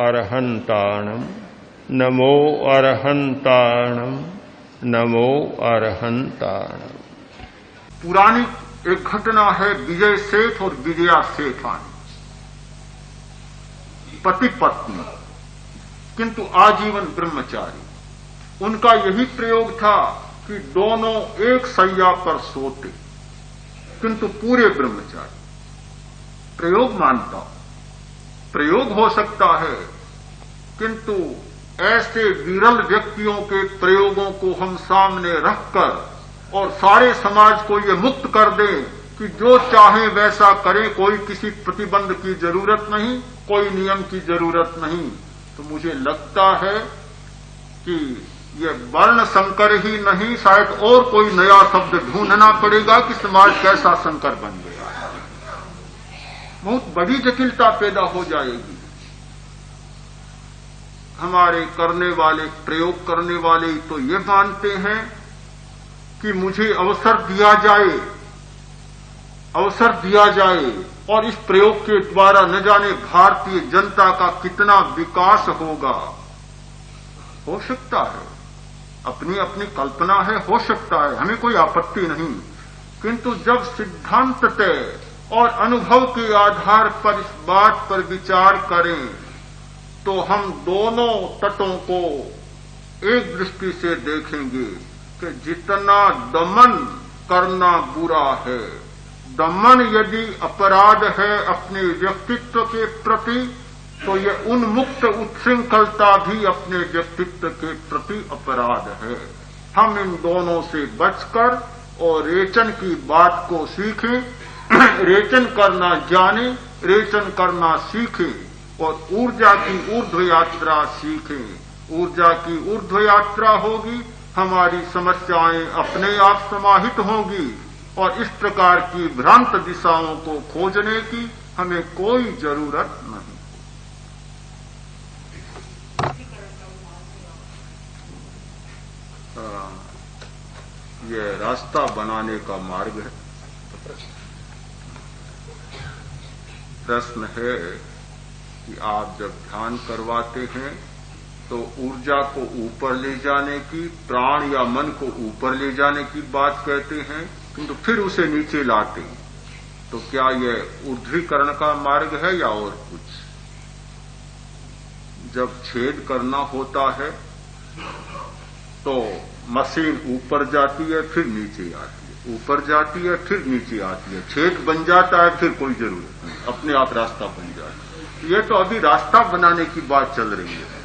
अरहंताणम नमो अरहंताणम नमो अरहंताणम। पुरानी एक घटना है विजय सेठ और विजया सेठानी, पति पत्नी किंतु आजीवन ब्रह्मचारी। उनका यही प्रयोग था कि दोनों एक सैया पर सोते किंतु पूरे ब्रह्मचारी। प्रयोग मानता हूं, प्रयोग हो सकता है, किंतु ऐसे विरल व्यक्तियों के प्रयोगों को हम सामने रखकर और सारे समाज को ये मुक्त कर दें कि जो चाहे वैसा करें, कोई किसी प्रतिबंध की जरूरत नहीं, कोई नियम की जरूरत नहीं, तो मुझे लगता है कि ये वर्ण संकर ही नहीं, शायद और कोई नया शब्द ढूंढना पड़ेगा कि समाज कैसा संकर बन गया है। बहुत बड़ी जटिलता पैदा हो जाएगी। हमारे करने वाले, प्रयोग करने वाले तो ये मानते हैं कि मुझे अवसर दिया जाए और इस प्रयोग के द्वारा न जाने भारतीय जनता का कितना विकास होगा। हो सकता है, अपनी अपनी कल्पना है, हो सकता है, हमें कोई आपत्ति नहीं, किंतु जब सिद्धांत तय और अनुभव के आधार पर इस बात पर विचार करें तो हम दोनों तटों को एक दृष्टि से देखेंगे कि जितना दमन करना बुरा है, दमन यदि अपराध है अपने व्यक्तित्व के प्रति, तो ये उन्मुक्त उच्छृंखलता भी अपने व्यक्तित्व के प्रति अपराध है। हम इन दोनों से बचकर और रेचन की बात को सीखें, रेचन करना जाने, रेचन करना सीखें और ऊर्जा की ऊर्ध्व यात्रा सीखें। ऊर्जा की ऊर्ध्व यात्रा होगी, हमारी समस्याएं अपने आप समाहित होंगी और इस प्रकार की भ्रांत दिशाओं को खोजने की हमें कोई जरूरत नहीं। ये रास्ता बनाने का मार्ग है। प्रश्न है कि आप जब ध्यान करवाते हैं तो ऊर्जा को ऊपर ले जाने की, प्राण या मन को ऊपर ले जाने की बात कहते हैं, किंतु फिर उसे नीचे लाते हैं, तो क्या यह ऊर्ध्वीकरण का मार्ग है या और कुछ? जब छेद करना होता है तो मशीन ऊपर जाती है फिर नीचे आती है, ऊपर जाती है फिर नीचे आती है, छेद बन जाता है, फिर कोई जरूरत नहीं, अपने आप रास्ता बन जाता है। ये तो अभी रास्ता बनाने की बात चल रही है।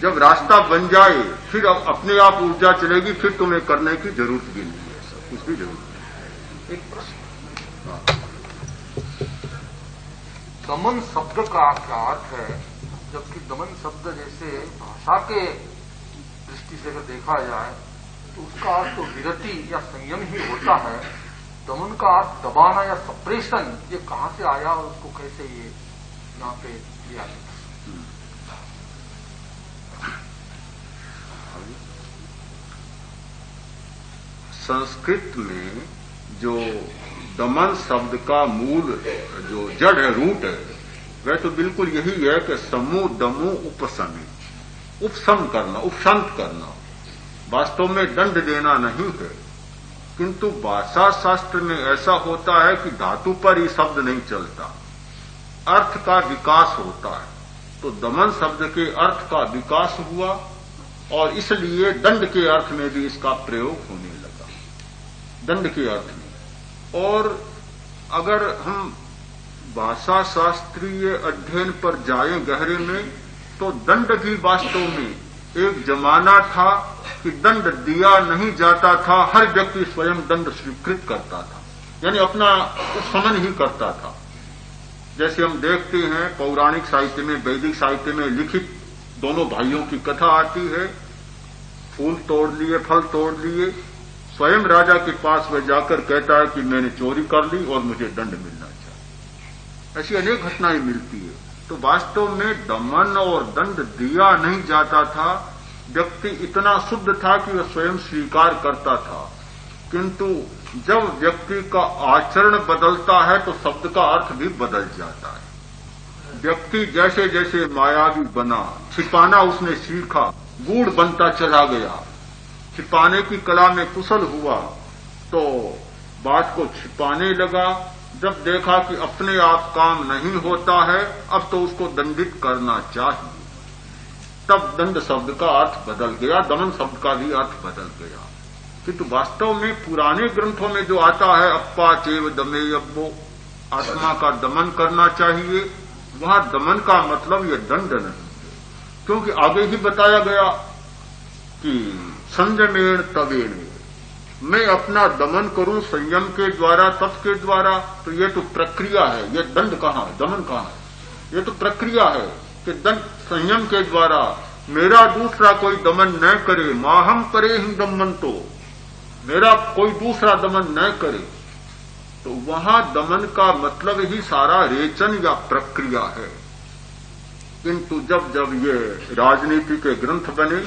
जब रास्ता बन जाए फिर अपने आप ऊर्जा चलेगी, फिर तुम्हें करने की जरूरत भी नहीं है, सब कुछ भी जरूरत नहीं। एक प्रश्न, दमन शब्द का क्या अर्थ है? जबकि दमन शब्द जैसे भाषा के दृष्टि से अगर देखा जाए तो उसका अर्थ तो विरति या संयम ही होता है। दमन का अर्थ दबाना या सप्रेशन, ये कहां से आया और उसको कैसे ये यहाँ पे लिया गया? संस्कृत में जो दमन शब्द का मूल जो जड़ है, रूट है, वह तो बिल्कुल यही है कि समू दमू उपशमी, उपशम करना, उपशांत करना। वास्तव में दंड देना नहीं है, किंतु भाषा शास्त्र में ऐसा होता है कि धातु पर ही शब्द नहीं चलता, अर्थ का विकास होता है। तो दमन शब्द के अर्थ का विकास हुआ और इसलिए दंड के अर्थ में भी इसका प्रयोग होने लगा, दंड के अर्थ में। और अगर हम भाषा शास्त्रीय अध्ययन पर जाएं गहरे में, तो दंड भी वास्तव में एक जमाना था कि दंड दिया नहीं जाता था, हर व्यक्ति स्वयं दंड स्वीकृत करता था, यानी अपना उपशमन ही करता था। जैसे हम देखते हैं पौराणिक साहित्य में, वैदिक साहित्य में लिखित दोनों भाइयों की कथा आती है, फूल तोड़ लिए, फल तोड़ लिए, स्वयं राजा के पास वह जाकर कहता है कि मैंने चोरी कर ली और मुझे दंड मिलना चाहिए। ऐसी अनेक घटनाएं मिलती है। तो वास्तव में दमन और दंड दिया नहीं जाता था, व्यक्ति इतना शुद्ध था कि वह स्वयं स्वीकार करता था। किंतु जब व्यक्ति का आचरण बदलता है तो शब्द का अर्थ भी बदल जाता है। व्यक्ति जैसे जैसे मायावी बना, छिपाना उसने सीखा, गूढ़ बनता चला गया, छिपाने की कला में कुशल हुआ, तो बात को छिपाने लगा। जब देखा कि अपने आप काम नहीं होता है, अब तो उसको दंडित करना चाहिए, तब दंड शब्द का अर्थ बदल गया, दमन शब्द का भी अर्थ बदल गया। किंतु वास्तव में पुराने ग्रंथों में जो आता है अप्पा चेव दमे अब्बो, आत्मा का दमन करना चाहिए, वहां दमन का मतलब ये दंड नहीं, क्योंकि आगे ही बताया गया कि संयमेण तवेण, मैं अपना दमन करूं संयम के द्वारा, तप के द्वारा, तो ये तो प्रक्रिया है, ये दंड कहां है, दमन कहां है? ये तो प्रक्रिया है कि दंड संयम के द्वारा मेरा दूसरा कोई दमन न करे, माहम करे ही दमन, तो मेरा कोई दूसरा दमन न करे, तो वहां दमन का मतलब ही सारा रेचन या प्रक्रिया है। किंतु जब जब ये राजनीति के ग्रंथ बने,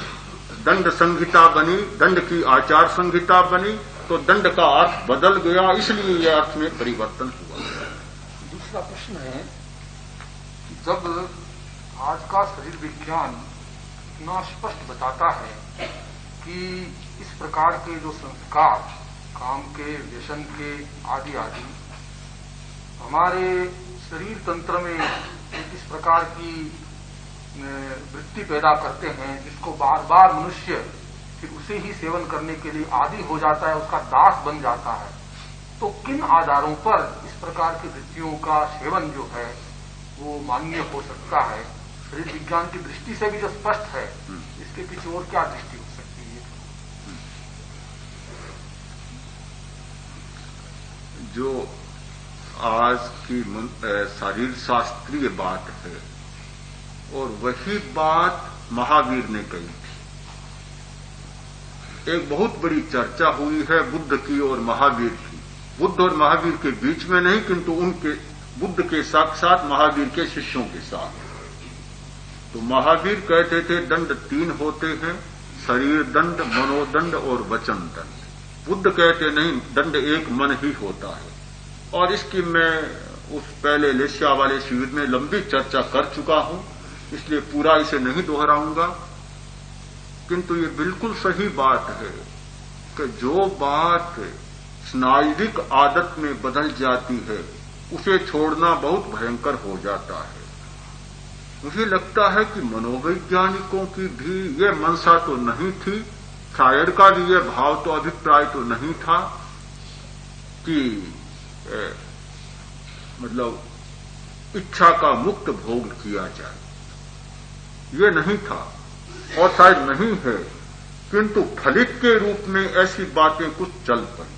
दंड संहिता बनी, दंड की आचार संहिता बनी, तो दंड का अर्थ बदल गया, इसलिए यह अर्थ में परिवर्तन हुआ। दूसरा प्रश्न है, जब आज का शरीर विज्ञान इतना स्पष्ट बताता है कि इस प्रकार के जो संस्कार, काम के, व्यसन के आदि आदि हमारे शरीर तंत्र में एक इस प्रकार की वृत्ति पैदा करते हैं जिसको बार बार मनुष्य फिर उसे ही सेवन करने के लिए आदी हो जाता है, उसका दास बन जाता है, तो किन आधारों पर इस प्रकार की वृत्तियों का सेवन जो है वो मान्य हो सकता है? शरीर विज्ञान की दृष्टि से भी जो स्पष्ट है, इसके पीछे और क्या दृष्टि हो सकती है? जो आज की शरीर शास्त्रीय बात है, और वही बात महावीर ने कही थी। एक बहुत बड़ी चर्चा हुई है बुद्ध की और महावीर की, बुद्ध और महावीर के बीच में नहीं, किंतु उनके बुद्ध के साथ साथ महावीर के शिष्यों के साथ। तो महावीर कहते थे दंड 3 होते हैं, शरीर दंड, मनोदंड और वचन दंड। बुद्ध कहते नहीं, दंड एक मन ही होता है। और इसकी मैं उस पहले लेशिया वाले शिविर में लंबी चर्चा कर चुका हूं, इसलिए पूरा इसे नहीं दोहराऊंगा। किंतु ये बिल्कुल सही बात है कि जो बात स्नायुविक आदत में बदल जाती है उसे छोड़ना बहुत भयंकर हो जाता है। मुझे लगता है कि मनोवैज्ञानिकों की भी ये मनसा तो नहीं थी, शायर का भी ये भाव तो अभिप्राय तो नहीं था कि मतलब इच्छा का मुक्त भोग किया जाए, ये नहीं था और शायद नहीं है। किंतु फलित के रूप में ऐसी बातें कुछ चल पड़ी,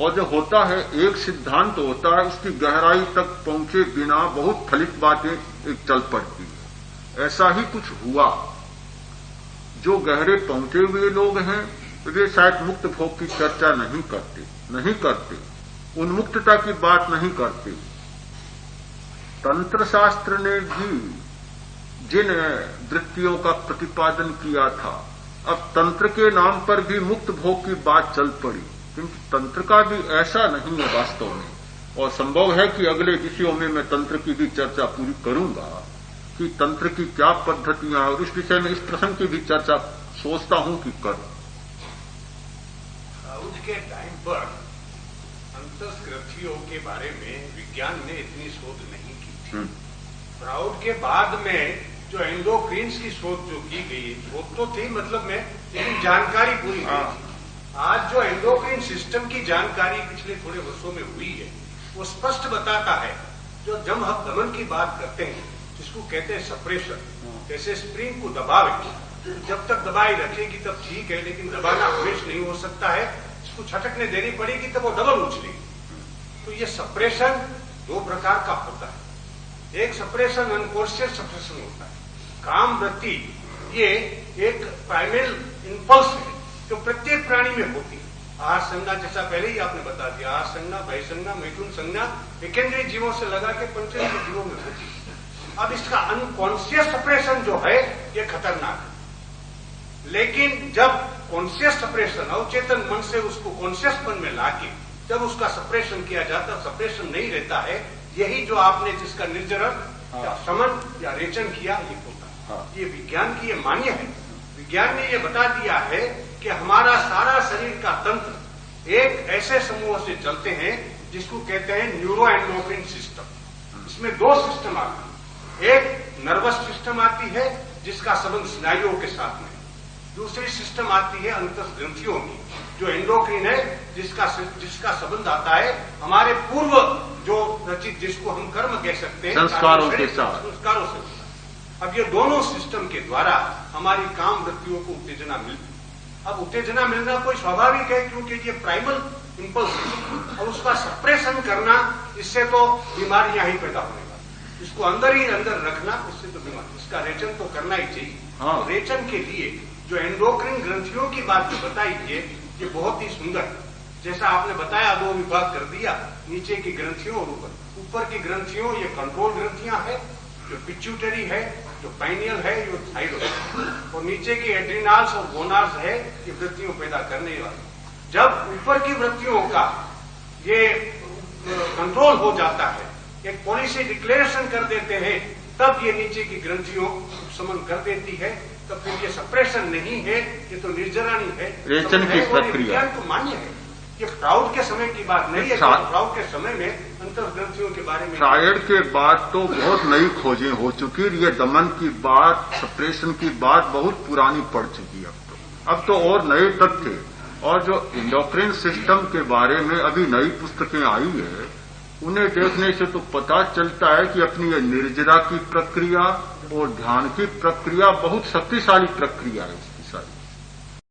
और जो होता है एक सिद्धांत होता है, उसकी गहराई तक पहुंचे बिना बहुत फलित बातें एक चल पड़ती है। ऐसा ही कुछ हुआ। जो गहरे पहुंचे हुए लोग हैं वे शायद मुक्त भोग की चर्चा नहीं करते, उन्मुक्तता की बात नहीं करते। तंत्र शास्त्र ने भी जिन वृत्तियों का प्रतिपादन किया था, अब तंत्र के नाम पर भी मुक्त भोग की बात चल पड़ी, किंतु तंत्र का भी ऐसा नहीं है वास्तव में। और संभव है कि अगले विषयों में मैं तंत्र की भी चर्चा पूरी करूंगा कि तंत्र की क्या पद्धतियां, और इस विषय में इस प्रसंग की भी चर्चा सोचता हूं कि करूं। उसके टाइम पर अंतस्ग्रंथियों के बारे में विज्ञान ने इतनी शोध नहीं की थी। फ्राउड के बाद में जो एंडोक्रिन्स की शोध जो की गई वो तो थी, मतलब में लेकिन जानकारी पूरी नहीं थी। आज जो एंडोक्रिन सिस्टम की जानकारी पिछले थोड़े वर्षों में हुई है वो स्पष्ट बताता है, जो जब हम दमन की बात करते हैं जिसको कहते हैं सप्रेशन, जैसे स्प्रिंग को दबावे, जब तक दबाई रखेगी तब ठीक है, लेकिन दबाना हमेशा नहीं हो सकता है, इसको झटकने देनी पड़ेगी तब वो डबल उछलेगी। तो ये सप्रेशन 2 प्रकार का होता है। एक सप्रेशन अनकॉन्शियस सप्रेशन होता है। काम वृत्ति ये एक प्राइमरी इंपल्स है जो प्रत्येक प्राणी में होती है। आहार संज्ञा जैसा पहले ही आपने बता दिया, आहार संज्ञा, भय संज्ञा, मैथुन संज्ञा सेकेंडरी जीवों से लगा के पंचेंद्रिय जीवों में होती है। अब इसका अनकॉन्शियस सप्रेशन जो है ये खतरनाक है। लेकिन जब कॉन्शियस सप्रेशन, अवचेतन मन से उसको कॉन्शियस मन में लाके जब उसका सप्रेशन किया जाता, सप्रेशन नहीं रहता है, यही जो आपने जिसका निर्जरण या समन या रेचन किया ये होता है। ये विज्ञान की ये मान्य है। विज्ञान ने ये बता दिया है कि हमारा सारा शरीर का तंत्र एक ऐसे समूह से चलते हैं जिसको कहते हैं न्यूरो एंडोक्रिन सिस्टम। इसमें दो सिस्टम आती है, एक नर्वस सिस्टम आती है जिसका संबंध स्नायुओं के साथ में, दूसरी सिस्टम आती है अंतःग्रंथियों की जो एंडोक्रिन है, जिसका संबंध आता है हमारे पूर्व जो रचित, जिसको हम कर्म कह सकते हैं, संस्कारों के साथ, संस्कारों से। अब ये दोनों सिस्टम के द्वारा हमारी काम वृत्तियों को उत्तेजना मिलती। अब उत्तेजना मिलना कोई स्वाभाविक है क्योंकि ये प्राइमल इंपल्स है और उसका सप्रेशन करना, इससे तो बीमारियां ही पैदा होने वाली। इसको अंदर ही अंदर रखना, इससे तो बीमारी, इसका रेचन तो करना ही चाहिए। हाँ। तो रेचन के लिए जो एंडोक्रिन ग्रंथियों की बात जो बताई है ये बहुत ही सुंदर है। जैसा आपने बताया दो विभाग कर दिया, नीचे की ग्रंथियों और ऊपर की ग्रंथियों, ये कंट्रोल ग्रंथियां है, जो पिट्यूटरी है, जो पाइनियल है, जो थाइरोइड, और नीचे की एड्रिनाल्स और गोनार्स है, ये वृत्तियों पैदा करने वाली। जब ऊपर की वृत्तियों का ये कंट्रोल हो जाता है, एक पॉलिसी डिक्लेरेशन कर देते हैं, तब ये नीचे की ग्रंथियों समन कर देती है। तब फिर ये सप्रेशन नहीं है, ये तो निर्जरानी है, रेचन की प्रक्रिया। विज्ञान तो मान्य है। ये फ्राउड के समय की बात नहीं है। फ्राउड के समय में अंतर्ग्रंथियों के बारे में, फ्रायड के बाद तो बहुत नई खोजें हो चुकी, ये दमन की बात, सप्रेशन की बात बहुत पुरानी पड़ चुकी है। अब तो और नए तथ्य, और जो इंडोक्रिन सिस्टम के बारे में अभी नई पुस्तकें आई है, उन्हें देखने से तो पता चलता है कि अपनी ये निर्जरा की प्रक्रिया और ध्यान की प्रक्रिया बहुत शक्तिशाली प्रक्रिया है।